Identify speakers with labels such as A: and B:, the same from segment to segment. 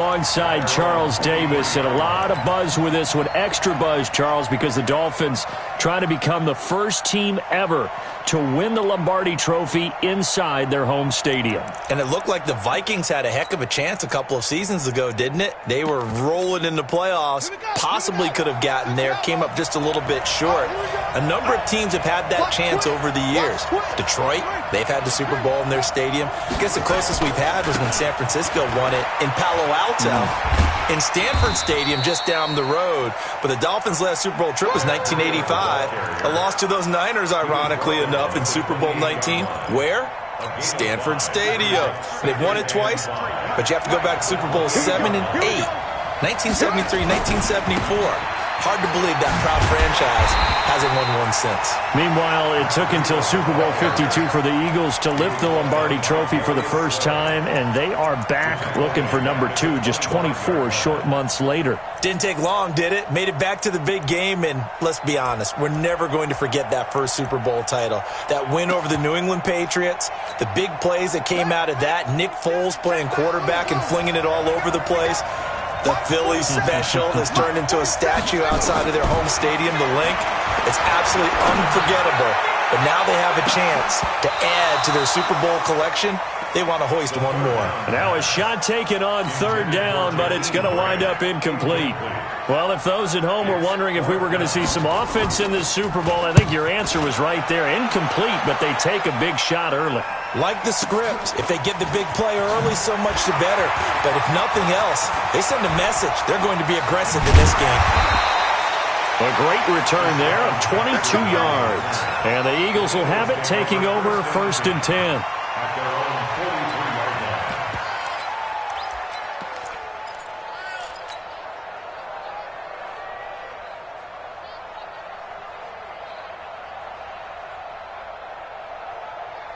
A: Alongside Charles Davis, and a lot of buzz with this one. Extra buzz, Charles, because the Dolphins trying to become the first team ever to win the Lombardi Trophy inside their home stadium.
B: And it looked like the Vikings had a heck of a chance a couple of seasons ago, didn't it? They were rolling in the playoffs, possibly could have gotten there, came up just a little bit short. A number of teams have had that chance over the years. Detroit, they've had the Super Bowl in their stadium. I guess the closest we've had was when San Francisco won it in Palo Alto. In Stanford Stadium just down the road. But the Dolphins' last Super Bowl trip was 1985. A loss to those Niners, ironically enough, in Super Bowl 19. Where? Stanford Stadium. They've won it twice, but you have to go back to Super Bowl 7 and 8. 1973, 1974. Hard to believe that proud franchise hasn't won one since.
A: Meanwhile, it took until Super Bowl 52 for the Eagles to lift the Lombardi Trophy for the first time, and they are back looking for number 2 just 24 short months later.
B: Didn't take long, did it? Made it back to the big game, and let's be honest, we're never going to forget that first Super Bowl title. That win over the New England Patriots, the big plays that came out of that, Nick Foles playing quarterback and flinging it all over the place. The Phillies special has turned into a statue outside of their home stadium, the Link. It's absolutely unforgettable. But now they have a chance to add to their Super Bowl collection. They want to hoist one more.
A: Now a shot taken on third down, but it's going to wind up incomplete. Well, if those at home were wondering if we were going to see some offense in this Super Bowl, I think your answer was right there. Incomplete, but they take a big shot early.
B: Like the script, if they get the big play early, so much the better. But if nothing else, they send a message. They're going to be aggressive in this game.
A: A great return there of 22 yards. And the Eagles will have it, taking over 1st and 10.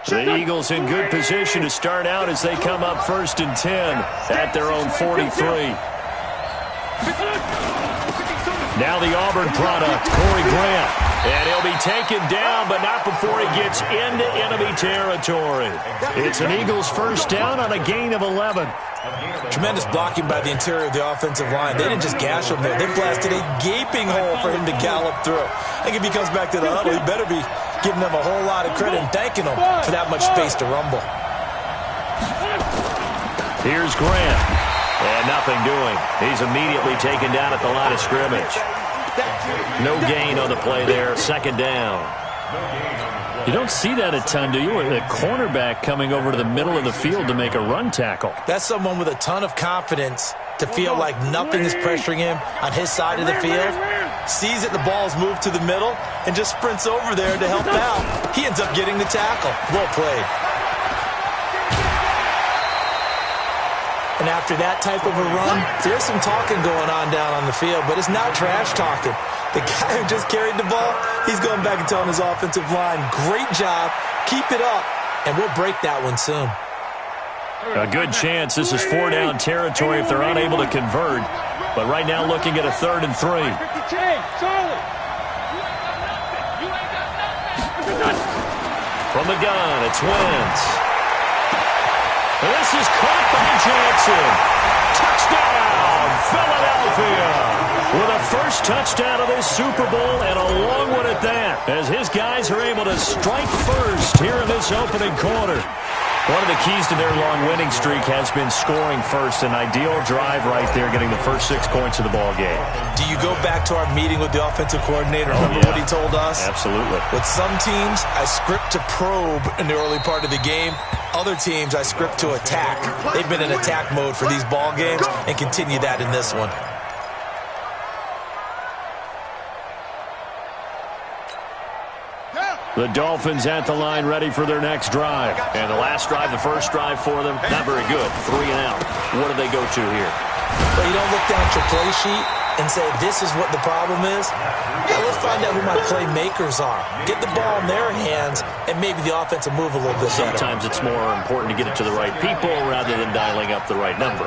A: The Eagles in good position to start out as they come up 1st and 10 at their own 43. Now the Auburn product, Corey Grant. And he'll be taken down, but not before he gets into enemy territory. It's an Eagles first down on a gain of 11.
B: Tremendous blocking by the interior of the offensive line. They didn't just gash him there. They blasted a gaping hole for him to gallop through. I think if he comes back to the huddle, he better be giving them a whole lot of credit and thanking them for that much space to rumble.
A: Here's Grant. And nothing doing. He's immediately taken down at the line of scrimmage. No gain on the play there. 2nd down. You don't see that a ton, do you? A cornerback coming over to the middle of the field to make a run tackle.
B: That's someone with a ton of confidence to feel like nothing is pressuring him on his side of the field. Sees that the ball's moved to the middle and just sprints over there to help out. He ends up getting the tackle. Well played. And after that type of a run, there's some talking going on down on the field, but it's not trash talking. The guy who just carried the ball, he's going back and telling his offensive line, great job, keep it up, and we'll break that one soon.
A: A good chance this is 4-down territory if they're unable to convert. But right now looking at a 3rd and 3. From the gun, it's Wentz. This is caught by Johnson. Touchdown, Philadelphia. With a first touchdown of this Super Bowl, and a long one at that, as his guys are able to strike first here in this opening quarter. One of the keys to their long winning streak has been scoring first. An ideal drive right there, getting the first 6 points of the ball game.
B: Do you go back to our meeting with the offensive coordinator? Remember what he told us?
A: Absolutely.
B: With some teams, I script to probe in the early part of the game. Other teams, I script to attack. They've been in attack mode for these ball games and continue that in this one.
A: The Dolphins at the line, ready for their next drive. And the last drive, the first drive for them, not very good. 3 and out. What do they go to here?
B: Well, you don't look down at your play sheet and say, this is what the problem is. Yeah, let's find out who my playmakers are. Get the ball in their hands, and maybe the offense will move a little bit better.
A: Sometimes it's more important to get it to the right people rather than dialing up the right number.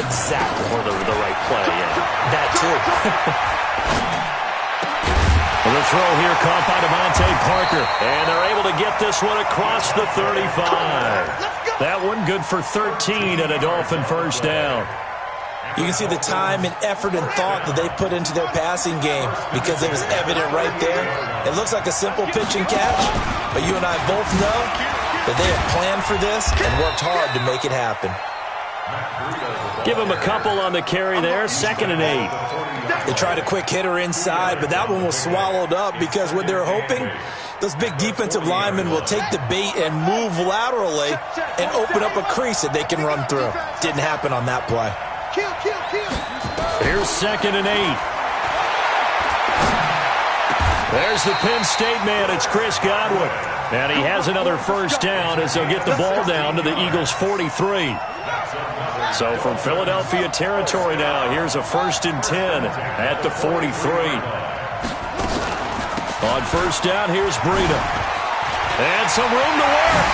B: Exactly.
A: Or the right play, yeah.
B: That too.
A: The throw here caught by Devontae Parker. And they're able to get this one across the 35. That one good for 13 and a Dolphin first down.
B: You can see the time and effort and thought that they put into their passing game because it was evident right there. It looks like a simple pitch and catch, but you and I both know that they have planned for this and worked hard to make it happen.
A: Give him a couple on the carry there, 2nd and 8.
B: They tried a quick hitter inside, but that one was swallowed up because what they're hoping, those big defensive linemen will take the bait and move laterally and open up a crease that they can run through. Didn't happen on that play.
A: Here's 2nd and 8. There's the Penn State man. It's Chris Godwin. And he has another first down as they'll get the ball down to the Eagles' 43. So from Philadelphia territory now, here's a 1st and 10 at the 43. On first down, here's Breida. And some room to work.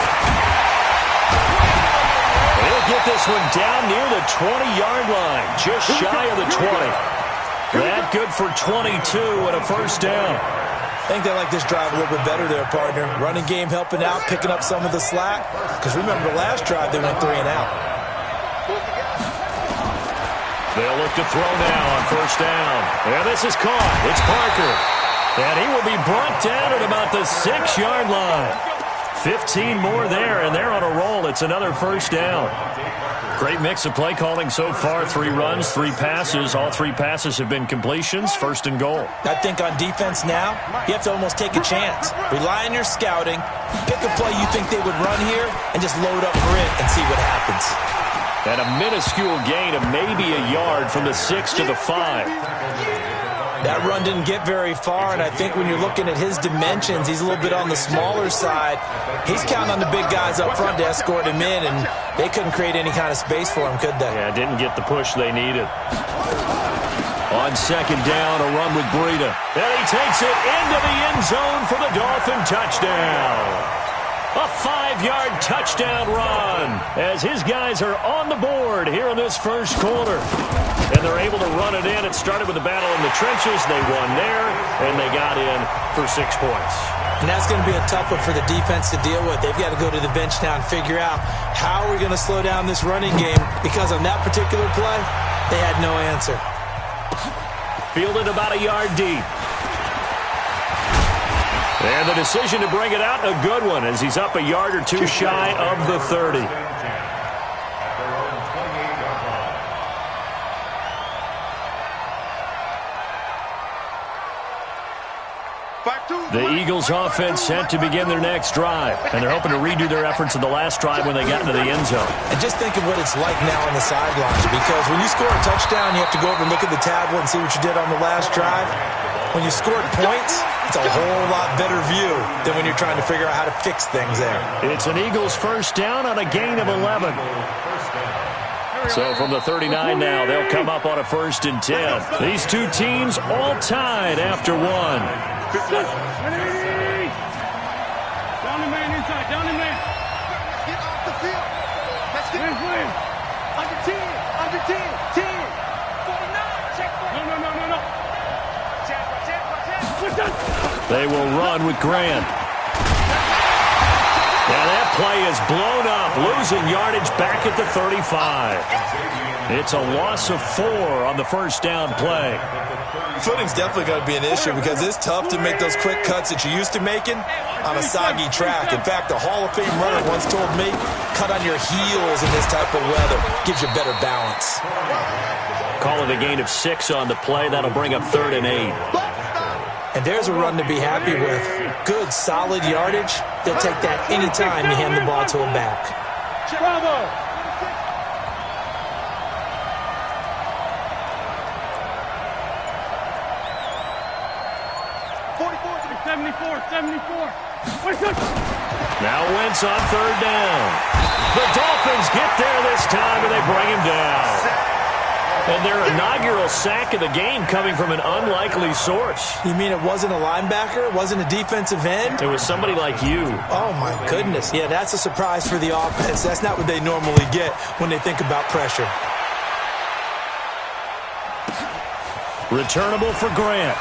A: He'll get this one down near the 20-yard line, just shy of the 20. That good for 22 and a first down.
B: I think they like this drive a little bit better there, partner. Running game helping out, picking up some of the slack. Because remember, the last drive, they went 3 and out.
A: They'll look to throw now on first down. And this is caught. It's Parker. And he will be brought down at about the 6-yard line. 15 more there, and they're on a roll. It's another first down. Great mix of play calling so far. 3 runs, 3 passes. All 3 passes have been completions. 1st and goal.
B: I think on defense now, you have to almost take a chance. Rely on your scouting. Pick a play you think they would run here and just load up for it and see what happens.
A: And a minuscule gain of maybe a yard from the 6 to the 5.
B: That run didn't get very far, and I think when you're looking at his dimensions, he's a little bit on the smaller side. He's counting on the big guys up front to escort him in, and they couldn't create any kind of space for him, could they?
A: Yeah, didn't get the push they needed. On second down, a run with Breida. And he takes it into the end zone for the Dolphin touchdown. A 5-yard touchdown run as his guys are on the board here in this first quarter. And they're able to run it in. It started with a battle in the trenches. They won there, and they got in for 6 points.
B: And that's going to be a tough one for the defense to deal with. They've got to go to the bench now and figure out how we're going to slow down this running game, because on that particular play, they had no answer.
A: Fielded about a yard deep. And the decision to bring it out, a good one, as he's up a yard or 2 shy of the 30. The Eagles offense set to begin their next drive, and they're hoping to redo their efforts in the last drive when they got into the end zone.
B: And just think of what it's like now on the sidelines, because when you score a touchdown, you have to go over and look at the tablet and see what you did on the last drive. When you scored points, it's a whole lot better view than when you're trying to figure out how to fix things there.
A: It's an Eagles first down on a gain of 11. So from the 39 now, they'll come up on a 1st and 10. These two teams all tied after 1.
C: Down the man inside. Down the man. Get off the field. Let's get it. Under 10. Under 10. 10. 49. Check. No. Check.
A: They will run with Grant. And that play is blown up, losing yardage back at the 35. It's a loss of 4 on the first down play.
B: Footing's definitely going to be an issue because it's tough to make those quick cuts that you're used to making on a soggy track. In fact, a Hall of Fame runner once told me, cut on your heels in this type of weather. Gives you better balance.
A: Call it a gain of 6 on the play. That'll bring up 3rd and 8.
B: And there's a run to be happy with. Good, solid yardage. They'll take that anytime you hand the ball to a back.
C: Bravo. 74.
A: Now Wentz on 3rd down. The Dolphins get there this time, and they bring him down. And their inaugural sack of the game coming from an unlikely source.
B: You mean it wasn't a linebacker? It wasn't a defensive end?
A: It was somebody like you.
B: Oh, my goodness. Yeah, that's a surprise for the offense. That's not what they normally get when they think about pressure.
A: Returnable for Grant.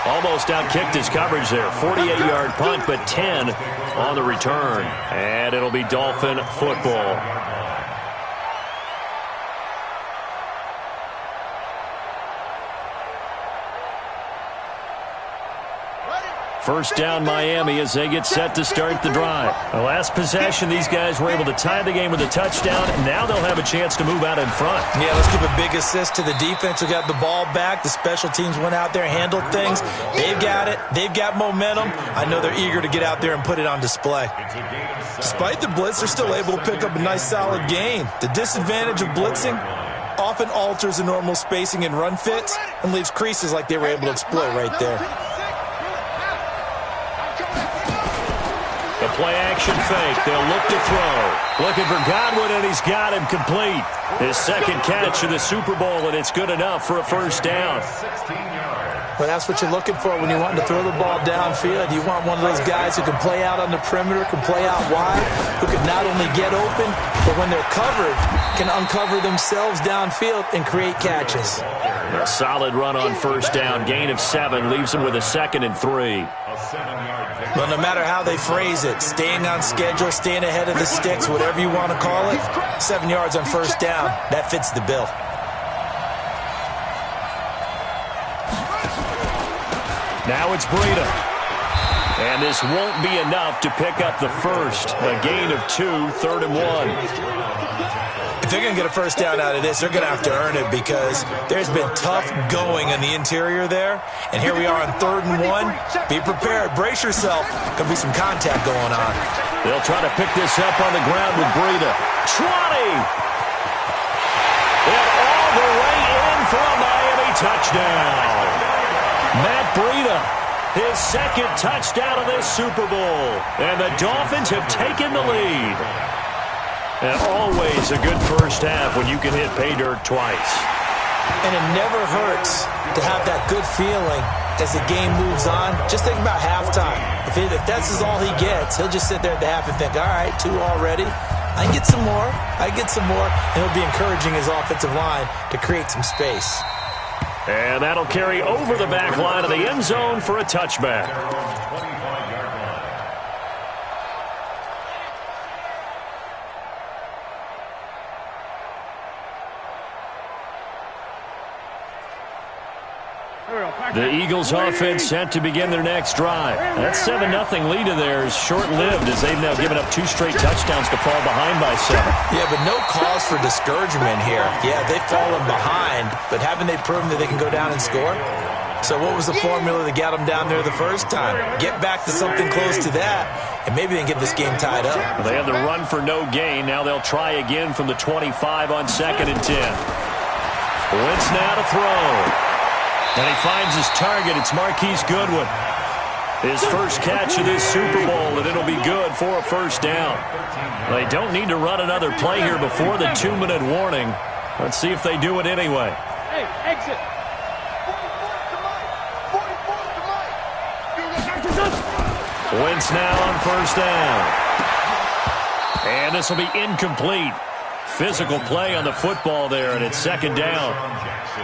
A: Almost outkicked his coverage there. 48-yard punt, but 10 on the return. And it'll be Dolphin football. First down Miami as they get set to start the drive. The last possession, these guys were able to tie the game with a touchdown. Now they'll have a chance to move out in front.
B: Yeah, let's give a big assist to the defense who got the ball back. The special teams went out there, handled things. They've got it. They've got momentum. I know they're eager to get out there and put it on display. Despite the blitz, they're still able to pick up a nice, solid gain. The disadvantage of blitzing often alters the normal spacing and run fits and leaves creases like they were able to exploit right there.
A: The play-action fake. They'll look to throw. Looking for Godwin, and he's got him complete. His second catch of the Super Bowl, and it's good enough for a first down.
B: Well, that's what you're looking for when you're wanting to throw the ball downfield. You want one of those guys who can play out on the perimeter, can play out wide, who can not only get open, but when they're covered, can uncover themselves downfield and create catches.
A: A solid run on first down. Gain of 7 leaves them with a 2nd and 3.
B: Well, no matter how they phrase it, staying on schedule, staying ahead of the sticks, whatever you want to call it, 7 yards on first down, that fits the bill.
A: Now it's Breida. And this won't be enough to pick up the first. A gain of 2, 3rd and 1.
B: If they're going to get a first down out of this, they're going to have to earn it because there's been tough going in the interior there. And here we are on 3rd and 1. Be prepared. Brace yourself. Going to be some contact going on.
A: They'll try to pick this up on the ground with Breida. 20! And all the way in for a Miami touchdown. Matt Breida, his 2nd touchdown of this Super Bowl. And the Dolphins have taken the lead. And always a good first half when you can hit pay dirt twice.
B: And it never hurts to have that good feeling as the game moves on. Just think about halftime. If that's all he gets, he'll just sit there at the half and think, all right, 2 already. I can get some more. I can get some more. And he'll be encouraging his offensive line to create some space.
A: And that'll carry over the back line of the end zone for a touchback. The Eagles offense set to begin their next drive. That 7-0 lead of theirs short-lived as they've now given up 2 straight touchdowns to fall behind by 7.
B: Yeah, but no cause for discouragement here. Yeah, they've fallen behind, but haven't they proven that they can go down and score? So what was the formula that got them down there the first time? Get back to something close to that, and maybe they can get this game tied up.
A: Well, they had the run for no gain. Now they'll try again from the 25 on 2nd and 10. Wentz now to throw. And he finds his target. It's Marquise Goodwin. His first catch of this Super Bowl, and it'll be good for a first down. They don't need to run another play here before the 2-minute warning. Let's see if they do it anyway.
C: Hey, exit.
A: Wentz now on first down. And this will be incomplete. Physical play on the football there, and it's 2nd down.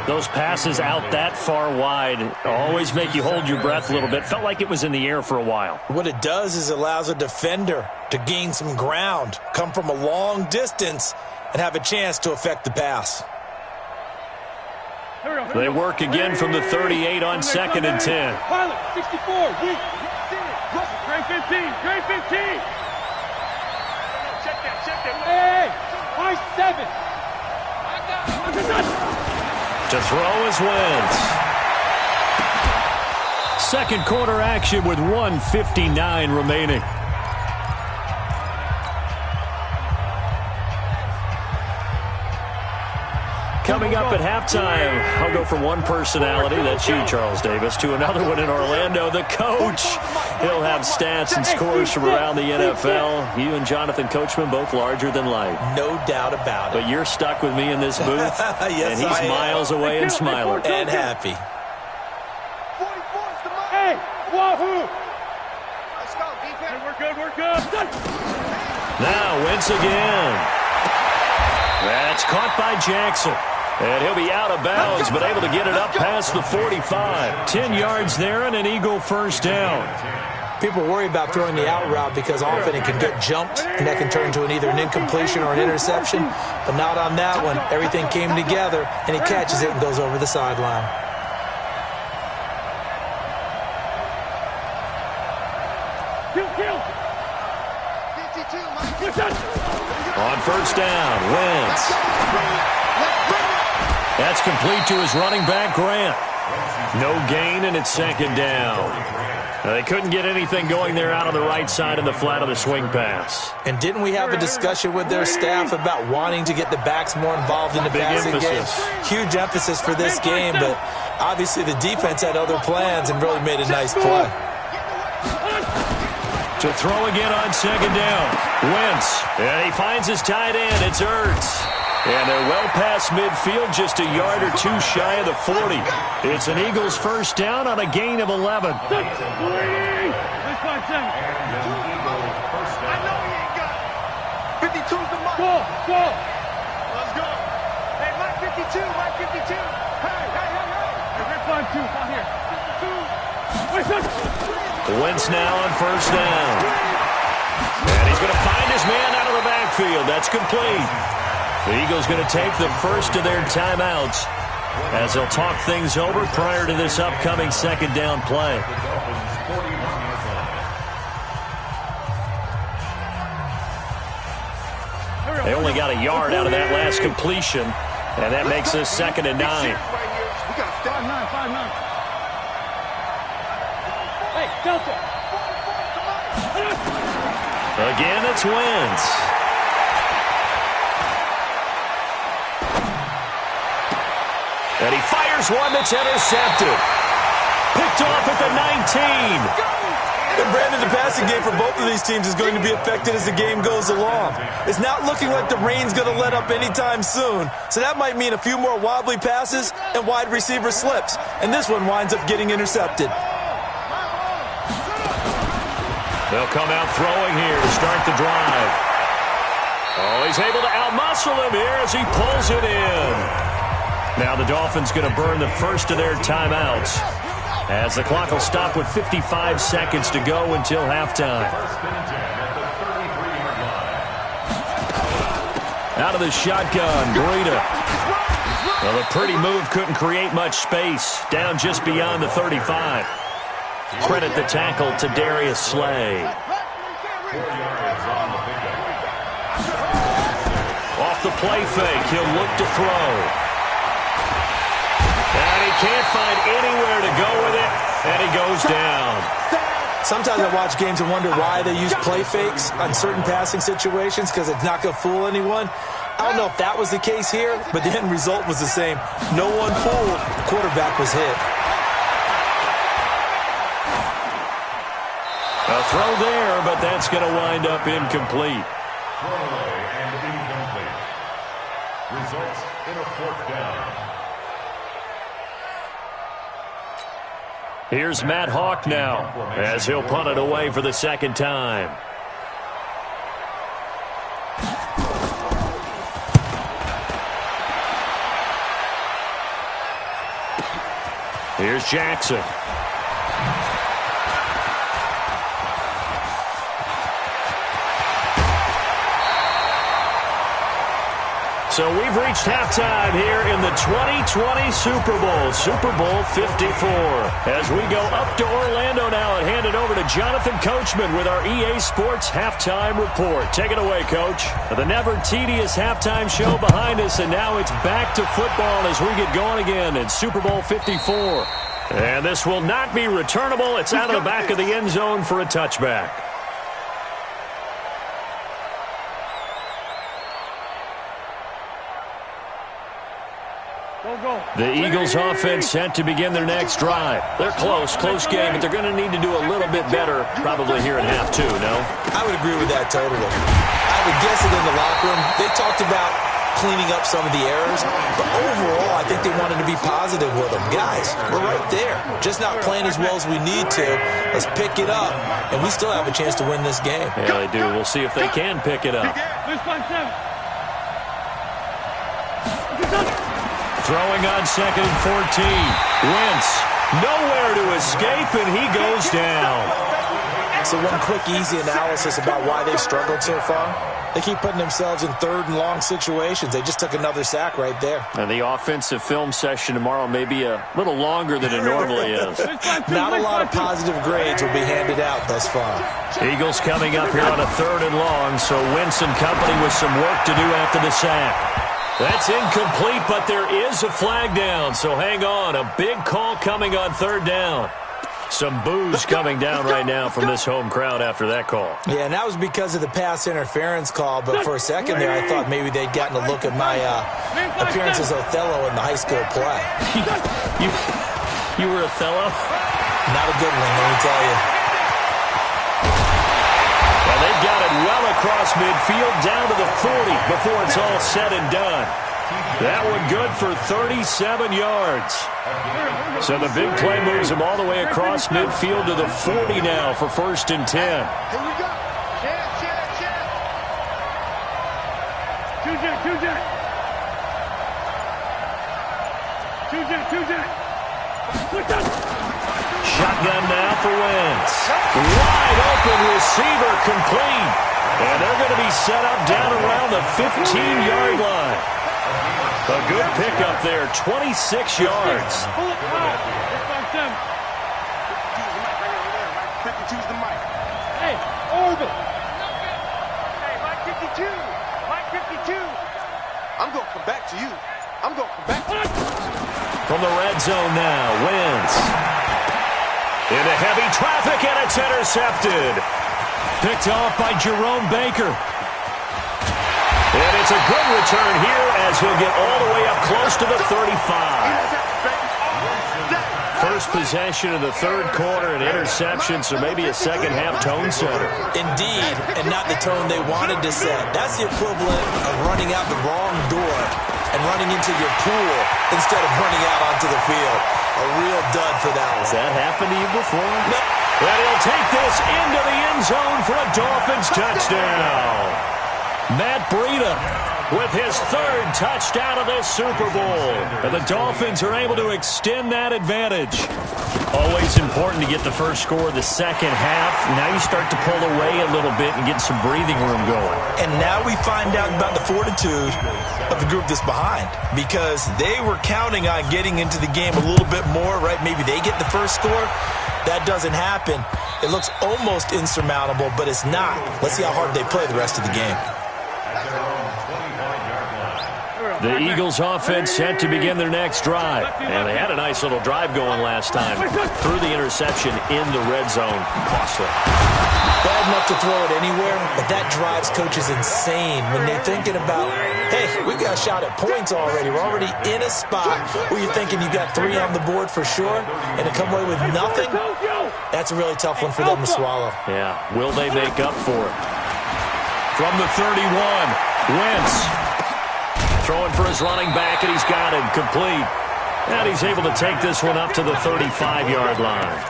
A: Those passes out that far wide always make you hold your breath a little bit. Felt like it was in the air for a while.
B: What it does is it allows a defender to gain some ground, come from a long distance, and have a chance to affect the pass.
A: They work again from the 38 on 2nd and 10.
C: Pilot, 64, weak. Grade 15, grade 15. Check that. Hey, high 7.
A: To throw is Wentz. Second quarter action with 1:59 remaining. Coming up at halftime, I'll go from one personality, that's you, Charles Davis, to another one in Orlando, the coach. He'll have stats and scores from around the NFL. You and Jonathan Coachman, both larger than life.
B: No doubt about it.
A: But you're stuck with me in this booth,
B: yes,
A: and he's miles away and smiling.
B: And happy.
C: Hey, wahoo! Let's go, defense. We're good.
A: Now, Wentz again. That's caught by Jackson. And he'll be out of bounds, but able to get it up past the 45. 10 yards there and an Eagle first down.
B: People worry about throwing the out route because often it can get jumped, and that can turn into either an incompletion or an interception. But not on that one. Everything came together, and he catches it and goes over the sideline.
A: first down. Wentz. That's complete to his running back, Grant. No gain, and it's second down. They couldn't get anything going there out on the right side in the flat of the swing pass.
B: And didn't we have a discussion with their staff about wanting to get the backs more involved in the passing game? Huge emphasis for this game, but obviously the defense had other plans and really made a nice play.
A: To throw again on second down. Wentz. And he finds his tight end. It's Ertz. And they're well past midfield, just a yard or two shy of the 40. It's an Eagles first down on a gain of 11.
C: I know he ain't got it. 52's the mark. Go. Let's go. Hey, my 52. Hey. Red flag 2, out here.
A: Wentz now on first down. And he's going to find his man out of the backfield. That's complete. The Eagles going to take the first of their timeouts as they'll talk things over prior to this upcoming second down play. They only got a yard out of that last completion, and that makes this 2nd and 9.
C: Hey, Delta.
A: Again, it's Wentz. And he fires one that's intercepted. Picked off at the 19.
B: And Brandon, the passing game for both of these teams is going to be affected as the game goes along. It's not looking like the rain's going to let up anytime soon. So that might mean a few more wobbly passes and wide receiver slips. And this one winds up getting intercepted.
A: They'll come out throwing here to start the drive. Oh, he's able to outmuscle him here as he pulls it in. Now the Dolphins going to burn the first of their timeouts as the clock will stop with 55 seconds to go until halftime. Out of the shotgun, Breida. Well, the pretty move couldn't create much space, down just beyond the 35. Credit the tackle to Darius Slay. Off the play fake, he'll look to throw. And he can't find anywhere to go with it, and he goes down.
B: Sometimes I watch games and wonder why they use play fakes on certain passing situations, because it's not going to fool anyone. I don't know if that was the case here, but the end result was the same. No one fooled. The quarterback was hit.
A: A throw there, but that's going to wind up incomplete.
D: Throwaway and incomplete. Results in a 4th down.
A: Here's Matt Hawk now as he'll punt it away for the second time. Here's Jackson. So we've reached halftime here in the 2020 Super Bowl, Super Bowl 54. As we go up to Orlando now and hand it over to Jonathan Coachman with our EA Sports Halftime Report. Take it away, Coach. The never-tedious halftime show behind us, and now it's back to football as we get going again in Super Bowl 54. And this will not be returnable. It's out of the back of the end zone for a touchback. The Eagles offense set to begin their next drive. They're close game, but they're going to need to do a little bit better probably here in half two, no?
B: I would agree with that totally. I would guess it in the locker room. They talked about cleaning up some of the errors, but overall I think they wanted to be positive with them. Guys, we're right there. Just not playing as well as we need to. Let's pick it up, and we still have a chance to win this game.
A: Yeah, they do. We'll see if they can pick it up. Throwing on 2nd and 14. Wentz, nowhere to escape, and he goes down.
B: So one quick, easy analysis about why they've struggled so far. They keep putting themselves in third and long situations. They just took another sack right there.
A: And the offensive film session tomorrow may be a little longer than it normally is.
B: Not a lot of positive grades will be handed out thus far.
A: Eagles coming up here on a 3rd and long, so Wentz and company with some work to do after the sack. That's incomplete, but there is a flag down, so hang on. A big call coming on 3rd down. Some boos coming down right now from this home crowd after that call.
B: Yeah, and that was because of the pass interference call, but for a second there I thought maybe they'd gotten a look at my appearance as Othello in the high school play.
A: You were Othello?
B: Not a good one, let me tell you.
A: And they've got it well across midfield down to the 40 before it's all said and done. That one good for 37 yards. So the big play moves them all the way across midfield to the 40 now for 1st and 10.
C: Here we go. Check. Two jack.
A: Shotgun now for Wentz. Wide open receiver complete. And they're going to be set up down around the 15-yard line. A good pickup there, 26 yards.
C: Hey, over. Hey, Mike 52. I'm going to come back to you.
A: From the red zone now, Wentz. Into heavy traffic, and it's intercepted. Picked off by Jerome Baker. And it's a good return here as he'll get all the way up close to the 35. First possession of the 3rd quarter, an interception, so maybe a second-half tone setter.
B: Indeed, and not the tone they wanted to set. That's the equivalent of running out the wrong door and running into your pool instead of running out onto the field. A real dud for that one.
A: Has that happened to you before?
B: No.
A: And he'll take this into the end zone for a Dolphins touchdown. Matt Breida with his 3rd touchdown of this Super Bowl. And the Dolphins are able to extend that advantage. Always important to get the first score of the second half. Now you start to pull away a little bit and get some breathing room going.
B: And now we find out about the fortitude of the group that's behind, because they were counting on getting into the game a little bit more, right? Maybe they get the first score. That doesn't happen. It looks almost insurmountable, but it's not. Let's see how hard they play the rest of the game.
A: The Eagles offense set to begin their next drive. And they had a nice little drive going last time. Threw the interception in the red zone. Costly.
B: Bad enough to throw it anywhere, but that drives coaches insane when they're thinking about, hey, we've got a shot at points already. We're already in a spot where you're thinking you got 3 on the board for sure, and to come away with nothing, that's a really tough one for them to swallow.
A: Yeah, will they make up for it? From the 31, Wentz. Throwing for his running back, and he's got him complete. And he's able to take this one up to the 35-yard line.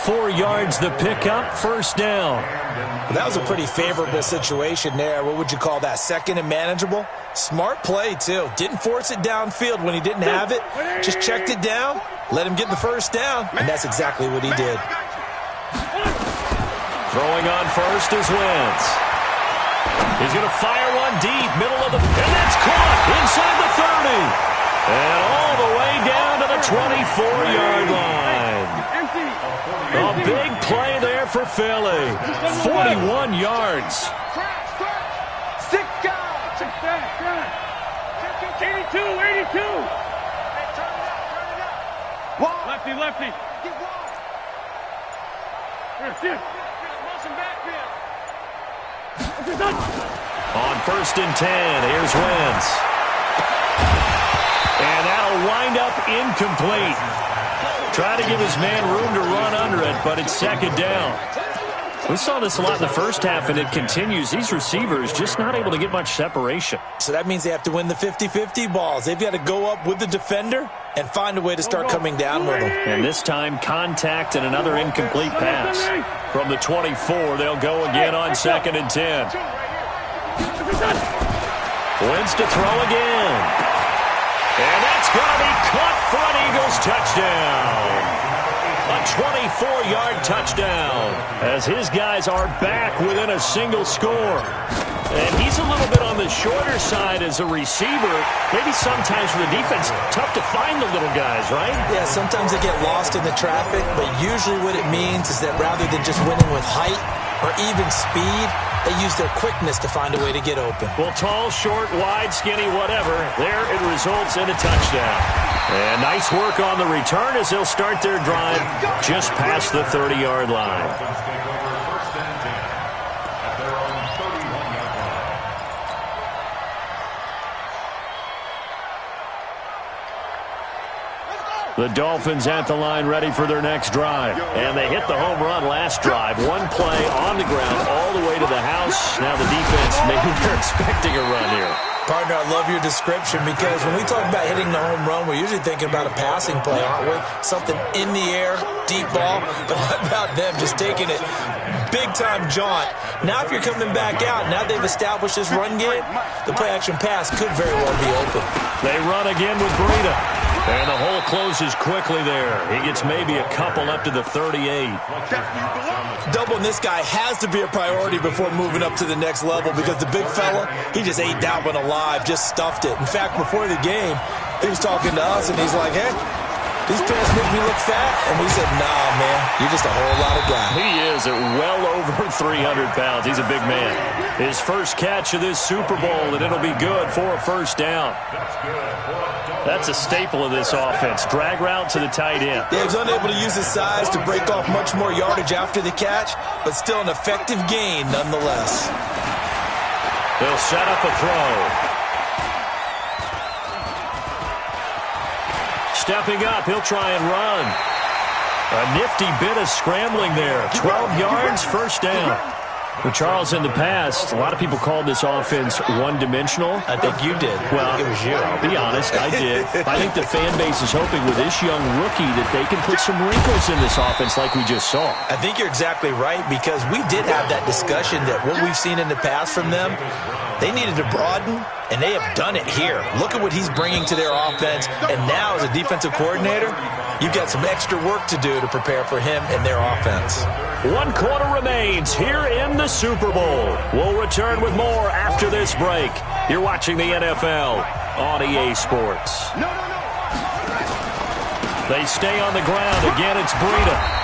A: 4 yards the pickup, 1st down.
B: Well, that was a pretty favorable situation there. What would you call that? 2nd and manageable? Smart play, too. Didn't force it downfield when he didn't have it. Just checked it down, let him get the 1st down, and that's exactly what he did.
A: Throwing on 1st is Wentz. He's going to fire one deep, middle of the... And that's caught inside the 30. And all the way down to the 24-yard line. A big play there for Philly. 41 yards.
C: 6 guys. 82. Hey, turn it up. Lefty. Get wide. Motion backfield.
A: On 1st and 10, here's Wentz. And that'll wind up incomplete. Try to give his man room to run under it, but it's 2nd down. We saw this a lot in the first half, and it continues. These receivers just not able to get much separation.
B: So that means they have to win the 50-50 balls. They've got to go up with the defender and find a way to start coming down with them.
A: And this time, contact and another incomplete pass. From the 24, they'll go again on 2nd and 10. Wentz to throw again. And that's going to be caught for an Eagles touchdown. A 24-yard touchdown as his guys are back within a single score. And he's a little bit on the shorter side as a receiver. Maybe sometimes for the defense, tough to find the little guys, right?
B: Yeah, sometimes they get lost in the traffic, but usually what it means is that rather than just winning with height or even speed, they use their quickness to find a way to get open.
A: Well, tall, short, wide, skinny, whatever, there it results in a touchdown. And nice work on the return as they'll start their drive just past the 30-yard line. The Dolphins at the line ready for their next drive. And they hit the home run last drive. One play on the ground all the way to the house. Now the defense, maybe they're expecting a run here.
B: Partner, I love your description because when we talk about hitting the home run, we're usually thinking about a passing play, aren't we? Something in the air, deep ball. But how about them just taking it big-time jaunt? Now if you're coming back out, now they've established this run game, the play-action pass could very well be open.
A: They run again with Breida. And the hole closes quickly there. He gets maybe a couple up to the 38.
B: Doubling this guy has to be a priority before moving up to the next level because the big fella, he just ate that one alive, just stuffed it. In fact, before the game, he was talking to us, and he's like, hey, these pants make me look fat. And we said, nah, man, you're just a whole lot of guy.
A: He is at well over 300 pounds. He's a big man. His first catch of this Super Bowl, and it'll be good for a first down. That's a staple of this offense. Drag route to the tight end.
B: Yeah, he's unable to use his size to break off much more yardage after the catch, but still an effective gain nonetheless.
A: They'll set up a throw. Stepping up, he'll try and run. A nifty bit of scrambling there. 12 yards, first down. Well, Charles, in the past, a lot of people called this offense one-dimensional.
B: I think you did.
A: Well,
B: it was you.
A: I'll be honest, I did. I think the fan base is hoping with this young rookie that they can put some wrinkles in this offense like we just saw.
B: I think you're exactly right because we did have that discussion that what we've seen in the past from them, they needed to broaden, and they have done it here. Look at what he's bringing to their offense, and now as a defensive coordinator, you've got some extra work to do to prepare for him and their offense.
A: 1 quarter remains here in the Super Bowl. We'll return with more after this break. You're watching the NFL on EA Sports. They stay on the ground. Again, it's Breida.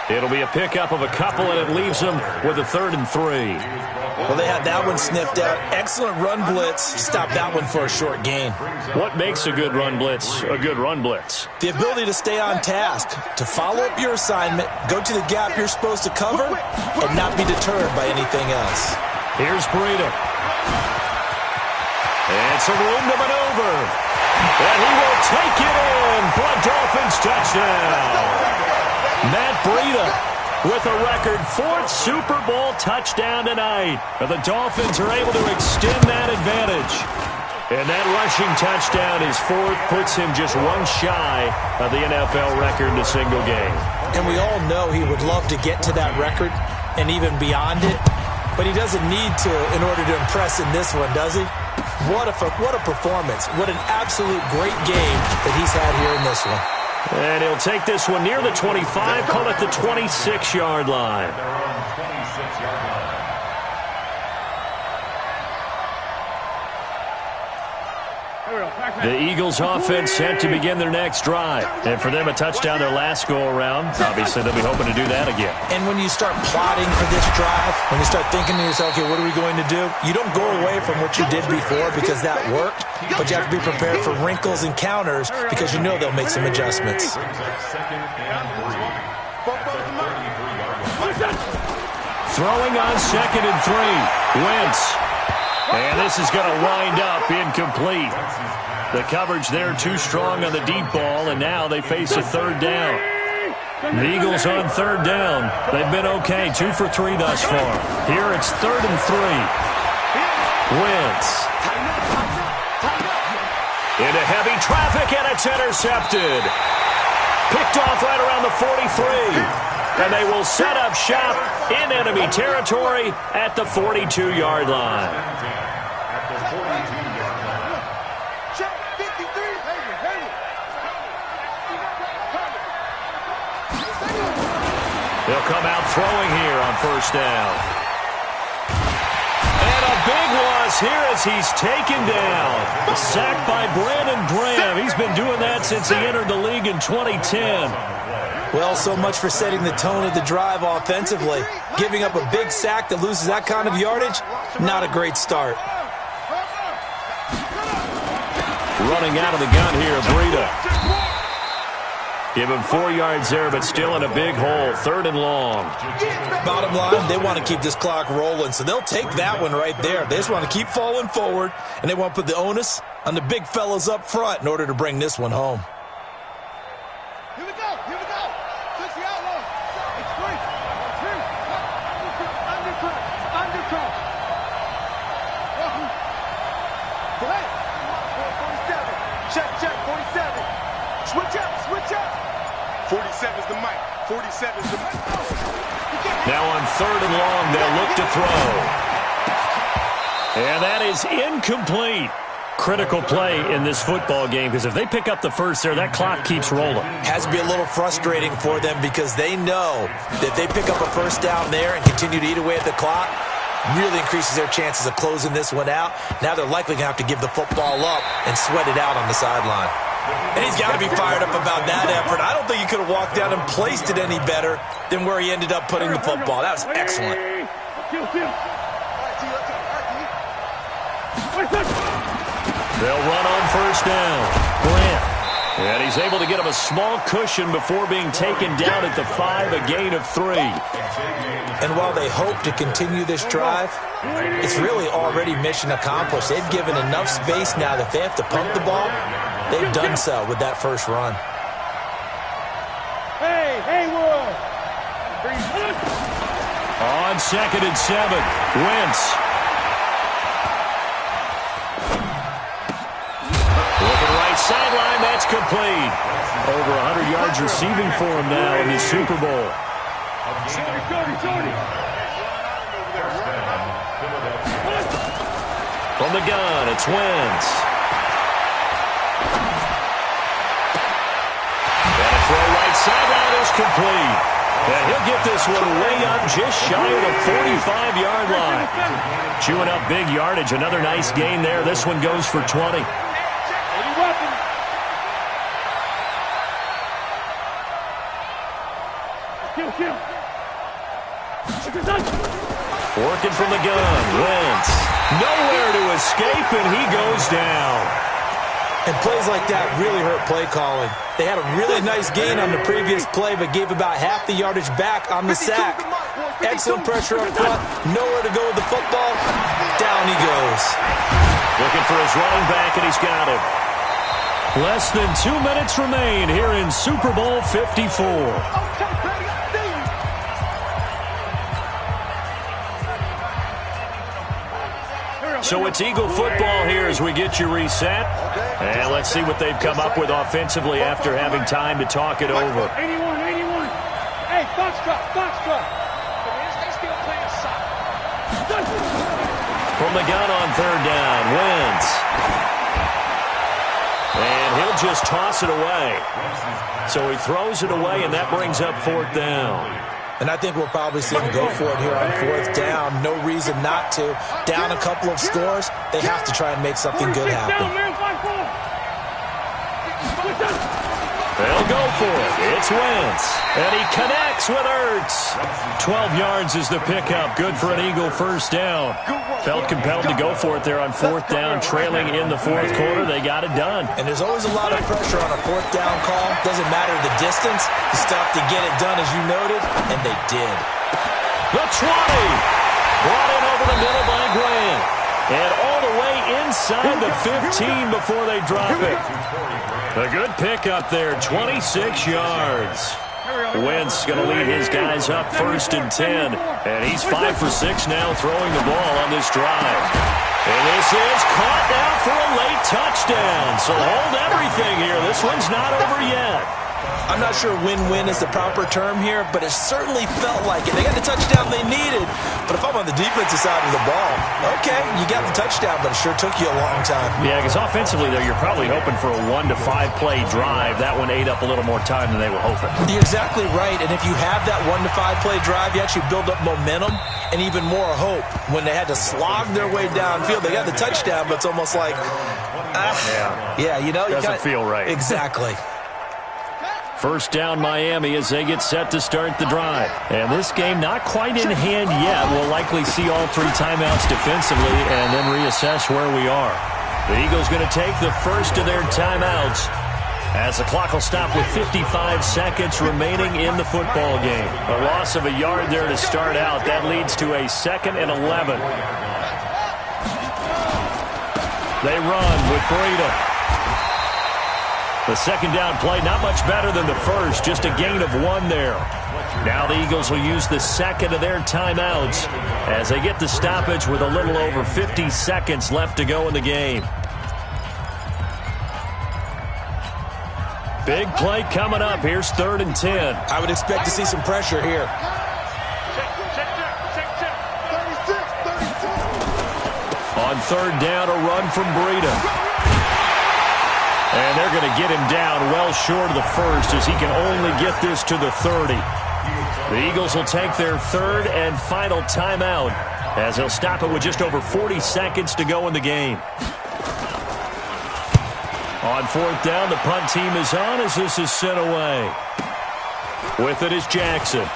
A: It'll be a pickup of a couple, and it leaves them with a 3rd and 3.
B: Well, they had that one sniffed out. Excellent run blitz. Stop that one for a short gain.
A: What makes a good run blitz a good run blitz?
B: The ability to stay on task, to follow up your assignment, go to the gap you're supposed to cover, and not be deterred by anything else.
A: Here's Breida. And some room to maneuver. And he will take it in for a Dolphins touchdown. Matt Breida with a record 4th Super Bowl touchdown tonight. And the Dolphins are able to extend that advantage. And that rushing touchdown, his 4th, puts him just one shy of the NFL record in a single game.
B: And we all know he would love to get to that record and even beyond it. But he doesn't need to in order to impress in this one, does he? What a performance. What an absolute great game that he's had here in this one.
A: And he'll take this one near the 25, call it the 26-yard line. The Eagles offense set to begin their next drive. And for them, a touchdown their last go-around. Obviously, they'll be hoping to do that again.
B: And when you start plotting for this drive, when you start thinking to yourself, okay, what are we going to do? You don't go away from what you did before because that worked, but you have to be prepared for wrinkles and counters because you know they'll make some adjustments.
A: Throwing on 2nd and 3. Wentz. And this is going to wind up incomplete. The coverage there too strong on the deep ball, and now they face a 3rd down. The Eagles on 3rd down. They've been okay, 2 for 3 thus far. Here it's 3rd and 3. Wentz. Into heavy traffic, and it's intercepted. Picked off right around the 43. And they will set up shop in enemy territory at the 42-yard line. They'll come out throwing here on first down. And a big loss here as he's taken down. Sacked by Brandon Graham. He's been doing that since he entered the league in 2010.
B: Well, so much for setting the tone of the drive offensively. Giving up a big sack that loses that kind of yardage, not a great start.
A: Running out of the gun here, Breida. Give him 4 yards there, but still in a big hole. 3rd and long.
B: Bottom line, they want to keep this clock rolling, so they'll take that one right there. They just want to keep falling forward, and they want to put the onus on the big fellas up front in order to bring this one home.
C: Here we go. Here we go. Switch the outlaw. It's free. Undercut. Play. 47. Check. 47. Switch up. 47's the mic. 47's the mic.
A: Now on 3rd and long, they'll look to throw. And that is incomplete. Critical play in this football game, because if they pick up the first there, that clock keeps rolling.
B: Has to be a little frustrating for them because they know that if they pick up a first down there and continue to eat away at the clock, really increases their chances of closing this one out. Now they're likely going to have to give the football up and sweat it out on the sideline. And he's got to be fired up about that effort. I don't think he could have walked down and placed it any better than where he ended up putting the football. That was excellent.
A: They'll run on first down. Grant. And he's able to get him a small cushion before being taken down at the 5, a gain of 3.
B: And while they hope to continue this drive, it's really already mission accomplished. They've given enough space now that if they have to pump the ball, they've done so with that first run.
C: Hey, Haywood.
A: On 2nd and 7, Wentz. Looking right sideline, that's complete. Over 100 yards receiving for him now in the Super Bowl. From the gun, it's Wentz. And a throw right sideline is complete. And he'll get this one way up just shy of the 45-yard line. Chewing up big yardage. Another nice gain there. This one goes for 20. Working from the gun. Wentz. Nowhere to escape, and he goes down.
B: And plays like that really hurt play calling. They had a really nice gain on the previous play, but gave about half the yardage back on the sack. Excellent pressure up front. Nowhere to go with the football. Down he goes.
A: Looking for his running back, and he's got him. Less than 2 minutes remain here in Super Bowl 54. So it's Eagle football here as we get you reset. And let's see what they've come up with offensively after having time to talk it over.
C: 81. Hey, Foxtrot. They still playing soccer.
A: From the gun on 3rd down, Wentz. And he'll just toss it away. So he throws it away, and that brings up 4th down.
B: And I think we'll probably see him go for it here on 4th down. No reason not to. Down a couple of scores, they have to try and make something good happen.
A: They'll go for it. It's Wentz. And he connects with Ertz. 12 yards is the pickup. Good for an Eagle first down. Felt compelled to go for it there on 4th down, trailing in the 4th quarter. They got it done.
B: And there's always a lot of pressure on a 4th down call. Doesn't matter the distance. You still have to get it done, as you noted, and they did.
A: The 20. Brought in over the middle by Grant. And all the way inside the 15 before they drop it. A good pickup there, 26 yards. Wentz going to lead his guys up 1st and 10. And he's 5 for 6 now throwing the ball on this drive. And this is caught now for a late touchdown. So hold everything here. This one's not over yet.
B: I'm not sure win-win is the proper term here, but it certainly felt like it. They got the touchdown they needed, but if I'm on the defensive side of the ball, okay, you got the touchdown, but it sure took you a long time.
A: Yeah, because offensively, though, you're probably hoping for a 1 to 5 play drive. That one ate up a little more time than they were hoping.
B: You're exactly right, and if you have that 1 to 5 play drive, you actually build up momentum and even more hope. When they had to slog their way downfield, they got the touchdown, but it's almost like, yeah, you know,
A: doesn't feel right.
B: Exactly.
A: First down Miami as they get set to start the drive. And this game not quite in hand yet. We'll likely see all 3 timeouts defensively and then reassess where we are. The Eagles going to take the first of their timeouts as the clock will stop with 55 seconds remaining in the football game. A loss of a yard there to start out. That leads to a 2nd and 11. They run with Breida. The second down play, not much better than the first, just a gain of 1 there. Now the Eagles will use the second of their timeouts as they get the stoppage with a little over 50 seconds left to go in the game. Big play coming up. Here's 3rd and 10.
B: I would expect to see some pressure here.
A: On 3rd down, a run from Breida. And they're going to get him down well short of the first as he can only get this to the 30. The Eagles will take their 3rd and final timeout as they'll stop it with just over 40 seconds to go in the game. On 4th down, the punt team is on as this is sent away. With it is Jackson.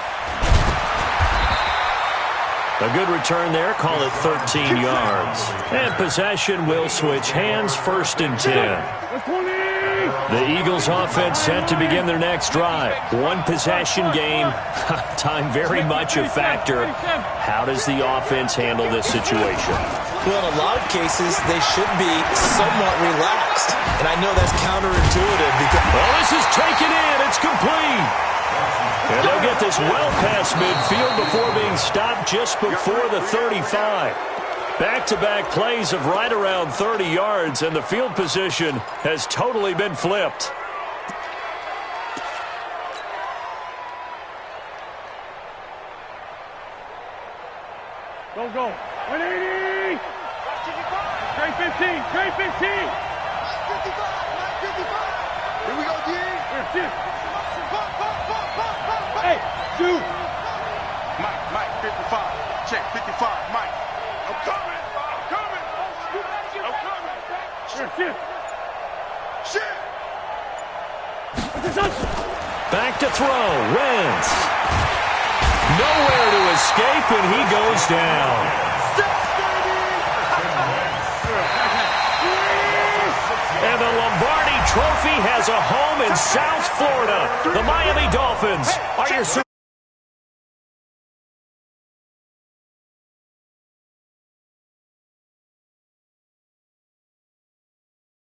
A: A good return there. Call it 13 yards. And possession will switch hands. 1st and 10. The Eagles offense set to begin their next drive. 1 possession game. Time very much a factor. How does the offense handle this situation?
B: Well, in a lot of cases, they should be somewhat relaxed. And I know that's counterintuitive because...
A: Well, this is taken in. It's complete. And they'll get this well past midfield before being stopped just before the 35. Back-to-back plays of right around 30 yards, and the field position has totally been flipped.
C: Go. 180. Straight 15. Straight 15. 55. Here we go, D. Hey, dude. Mike, 55. Check, 55. Mike. I'm coming. Shit.
A: Back to throw. Wentz. Nowhere to escape, and he goes down. And the Lombardi Trophy has a home in South Florida. The Miami Dolphins are your